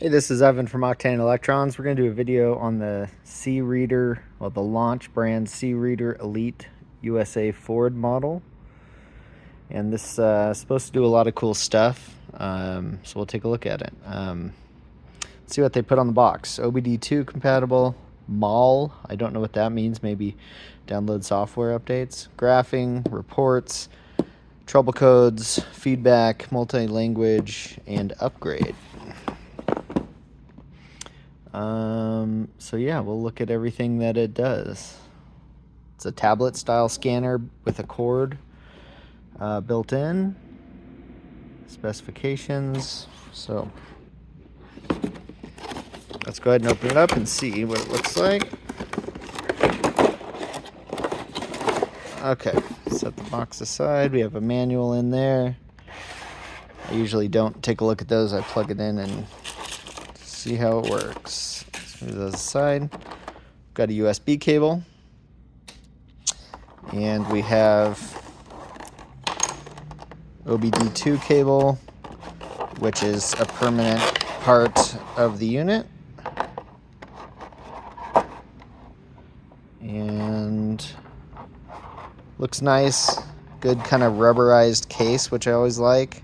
Hey, this is Evan from Octane Electrons. We're going to do a video on the C-Reader, well, the launch brand C-Reader Elite USA Ford model. And this is supposed to do a lot of cool stuff, so we'll take a look at it. See what they put on the box. OBD2 compatible, MAL, I don't know what that means, maybe download software updates, graphing, reports, trouble codes, feedback, multi-language, and upgrade. So yeah, we'll look at everything that it does. It's a tablet style scanner with a cord built in. Specifications. So let's go ahead and open it up and see what it looks like. Okay, set the box aside. We have a manual in there. I usually don't take a look at those. I plug it in and see how it works. Let's move those aside. Got a USB cable. And we have OBD2 cable, which is a permanent part of the unit. And looks nice. Good kind of rubberized case, which I always like.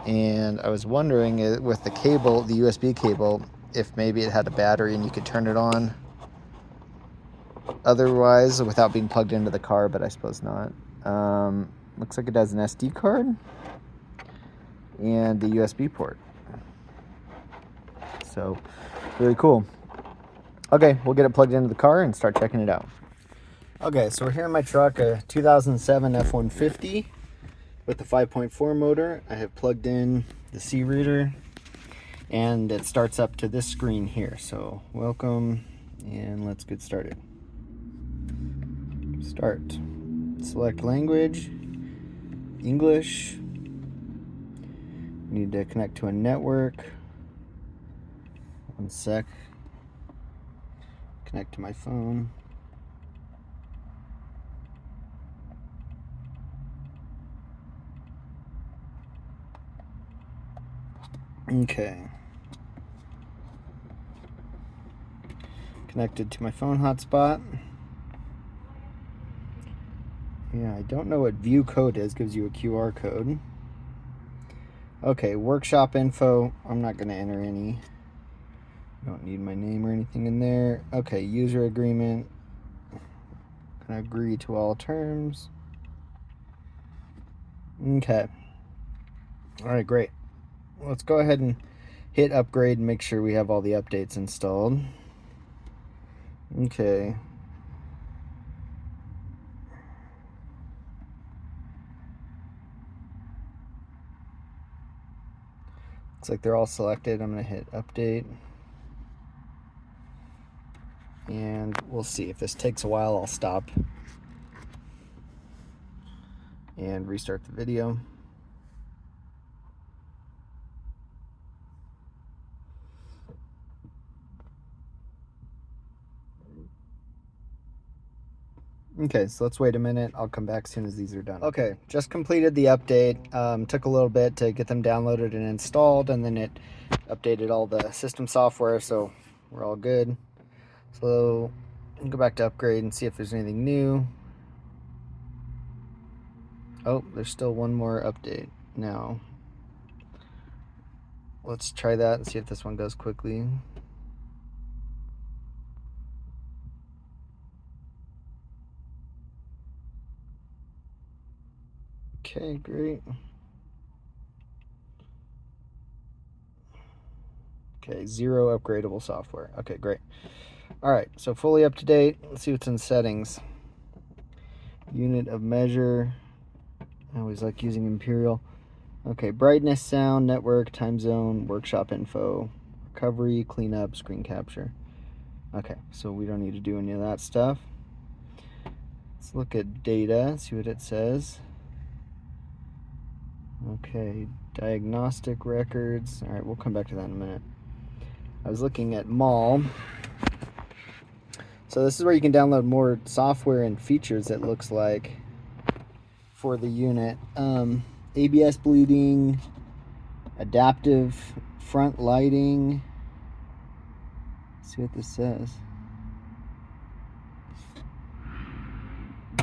And I was wondering with the cable, the USB cable, if maybe it had a battery and you could turn it on otherwise without being plugged into the car, but I suppose not. Looks like it has an SD card and the USB port. So, really cool. Okay, we'll get it plugged into the car and start checking it out. Okay, so we're here in my truck, a 2007 F-150 with the 5.4 motor. I have plugged in the C-Reader and it starts up to this screen here. So welcome, and let's get started. Start. Select language, English. Need to connect to a network. One sec. Connect to my phone. Okay. Connected to my phone hotspot. Yeah, I don't know what view code is. Gives you a QR code. Okay, workshop info. I'm not going to enter any. Don't need my name or anything in there. Okay, user agreement. Can I agree to all terms? Okay. All right, great. Let's go ahead and hit upgrade and make sure we have all the updates installed. Okay. Looks like they're all selected. I'm going to hit update. And we'll see. If this takes a while, I'll stop and restart the video. Okay, so let's wait a minute. I'll come back as soon as these are done. Okay, just completed the update. Took a little bit to get them downloaded and installed, and then it updated all the system software, so we're all good. So I'll go back to upgrade and see if there's anything new. Oh, there's still one more update now. Let's try that and see if this one goes quickly. Okay, great. Okay, 0 upgradable software. Okay, great. All right, so fully up to date. Let's see what's in settings. Unit of measure. I always like using imperial. Okay, brightness, sound, network, time zone, workshop info, recovery, cleanup, screen capture. Okay, so we don't need to do any of that stuff. Let's look at data, see what it says. Okay, diagnostic records. All right, we'll come back to that in a minute. I was looking at MAL. So this is where you can download more software and features, it looks like, for the unit. ABS bleeding, Adaptive front lighting. Let's see what this says.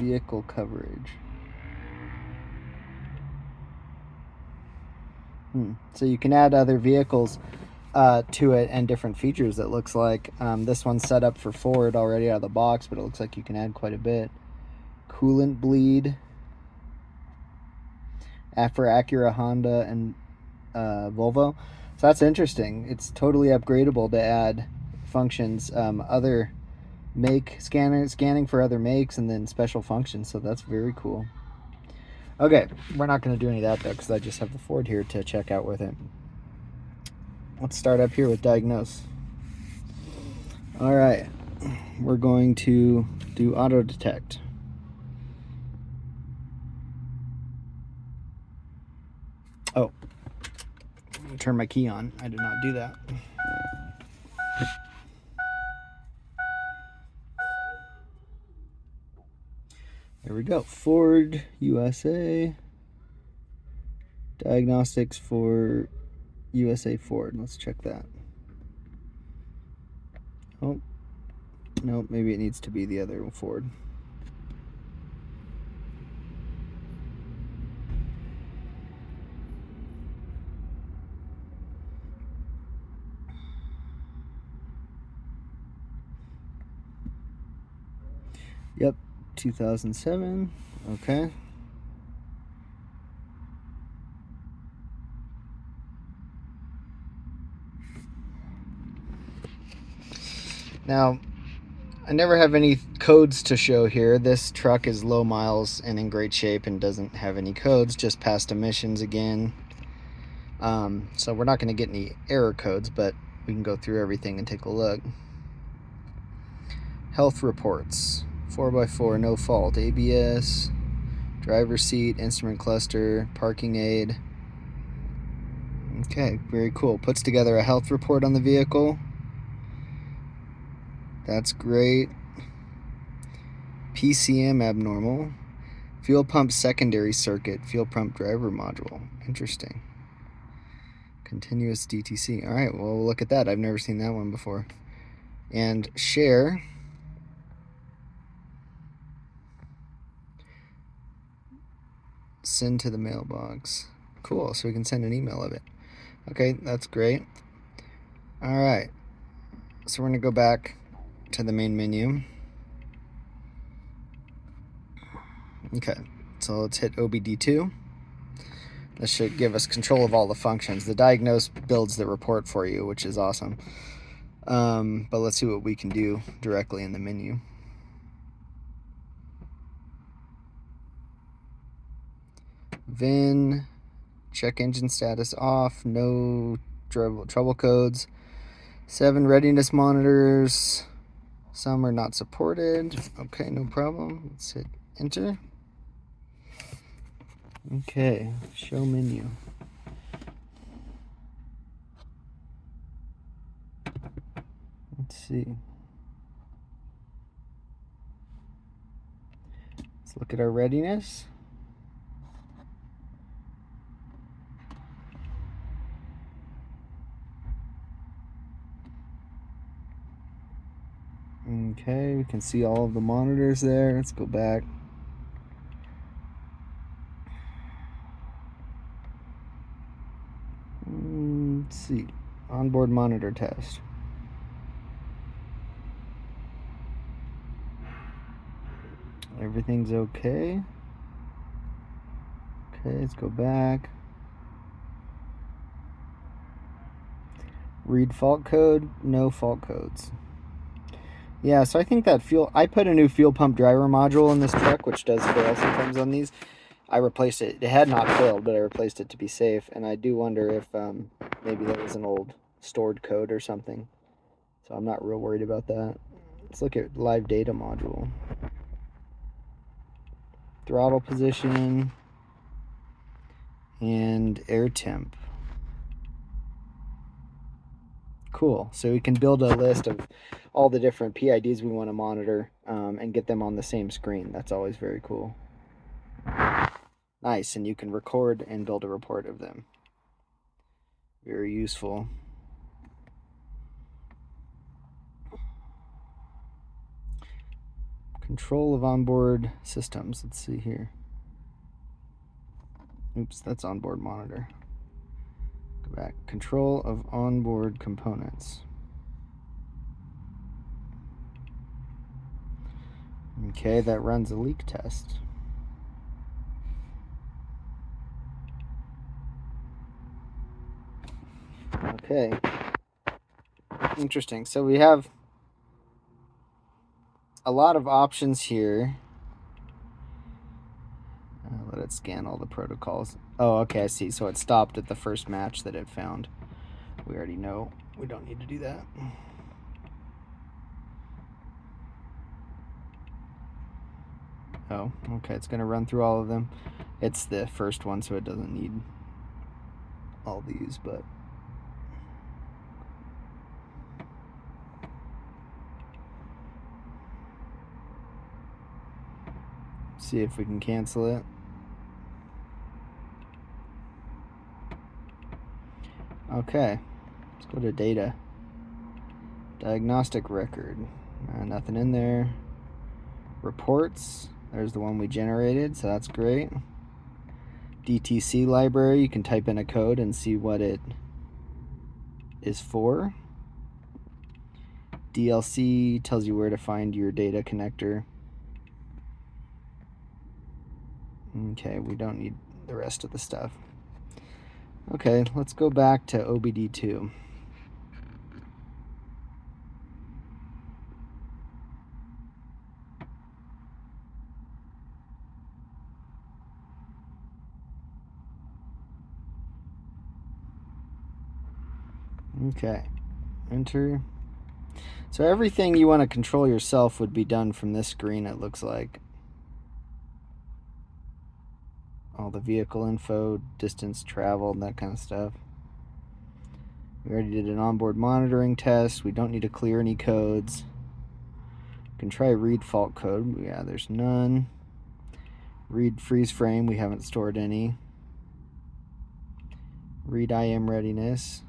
Vehicle coverage. So you can add other vehicles to it and different features. It looks like this one's set up for Ford already out of the box, but it looks like you can add quite a bit. Coolant bleed for Acura, Honda, and Volvo. So that's interesting. It's totally upgradable to add functions, other make scanning for other makes, and then special functions. So that's very cool. Okay, we're not going to do any of that though, because I just have the Ford here to check out with it. Let's start up here with diagnose. All right, we're going to do auto detect. Oh, I'm gonna turn my key on. I did not do that. There we go. Ford USA. Diagnostics for USA Ford. Let's check that. Oh, no, maybe it needs to be the other Ford. Yep, 2007. Okay. Now, I never have any codes to show here. This truck is low miles and in great shape and doesn't have any codes, just past emissions again. So we're not going to get any error codes, but we can go through everything and take a look. Health reports. 4x4, no fault. ABS, driver's seat, instrument cluster, parking aid. Okay, very cool. Puts together a health report on the vehicle. That's great. PCM abnormal. Fuel pump secondary circuit. Fuel pump driver module. Interesting. Continuous DTC. All right, well, we'll look at that. I've never seen that one before. And share. Send to the mailbox. Cool, so we can send an email of it. Okay, that's great. All right, so we're going to go back to the main menu. Okay, so let's hit OBD2. This should give us control of all the functions. The diagnose builds the report for you, which is awesome. But let's see what we can do directly in the menu. VIN, check engine status off, no trouble codes. 7 readiness monitors, some are not supported. Okay, no problem. Let's hit enter. Okay, show menu. Let's see. Let's look at our readiness. Okay, we can see all of the monitors there. Let's go back. Let's see. Onboard monitor test. Everything's okay. Okay, let's go back. Read fault code, no fault codes. Yeah, so I think that I put a new fuel pump driver module in this truck, which does fail sometimes on these. I replaced it. It had not failed, but I replaced it to be safe. And I do wonder if maybe that was an old stored code or something. So I'm not real worried about that. Let's look at live data module. Throttle position and air temp. Cool. So we can build a list of all the different PIDs we want to monitor and get them on the same screen. That's always very cool. Nice. And you can record and build a report of them. Very useful. Control of onboard systems. Let's see here. Oops, that's onboard monitor. Go back. Control of onboard components. Okay, that runs a leak test. Okay. Interesting. So we have a lot of options here. Let it scan all the protocols. Oh, okay, I see. So it stopped at the first match that it found. We already know. We don't need to do that. Oh, okay. It's going to run through all of them. It's the first one, so it doesn't need all these, but... see if we can cancel it. Okay, let's go to data. Diagnostic record. Nothing in there. Reports. There's the one we generated, so that's great. DTC library. You can type in a code and see what it is for. DLC tells you where to find your data connector. Okay, we don't need the rest of the stuff. Okay, let's go back to OBD2. Okay, enter. So everything you want to control yourself would be done from this screen, it looks like. All the vehicle info, distance traveled, that kind of stuff. We already did an onboard monitoring test. We don't need to clear any codes. We can try read fault code. Yeah, there's none. Read freeze frame. We haven't stored any. Read IM readiness.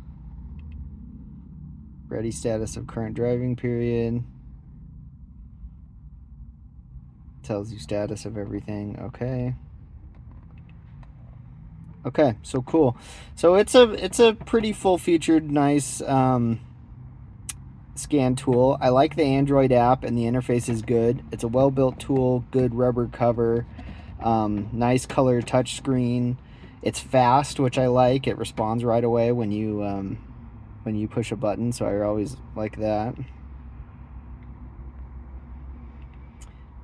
Ready status of current driving period. Tells you status of everything. Okay. Okay, so cool. So it's a pretty full-featured, nice scan tool. I like the Android app, and the interface is good. It's a well-built tool, good rubber cover, nice color touchscreen. It's fast, which I like. It responds right away when you push a button, so I always like that.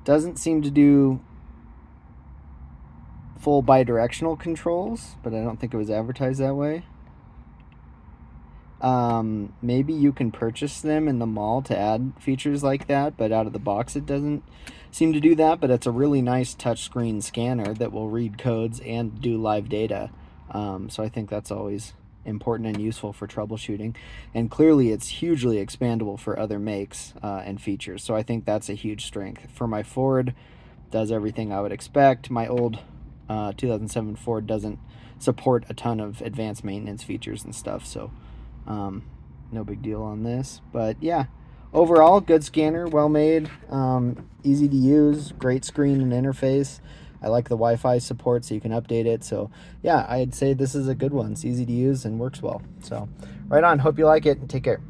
Doesn't seem to do full bidirectional controls, but I don't think it was advertised that way. Maybe you can purchase them in the mall to add features like that, but out of the box it doesn't seem to do that. But it's a really nice touchscreen scanner that will read codes and do live data. So I think that's always important and useful for troubleshooting. And clearly it's hugely expandable for other makes and features. So I think that's a huge strength. For my Ford, does everything I would expect. My old 2007 Ford doesn't support a ton of advanced maintenance features and stuff, so no big deal on this. But yeah, overall good scanner, well made, easy to use, great screen and interface. I like the Wi-Fi support, so you can update it. So yeah, I'd say this is a good one. It's easy to use and works well. So right on. Hope you like it, and take care.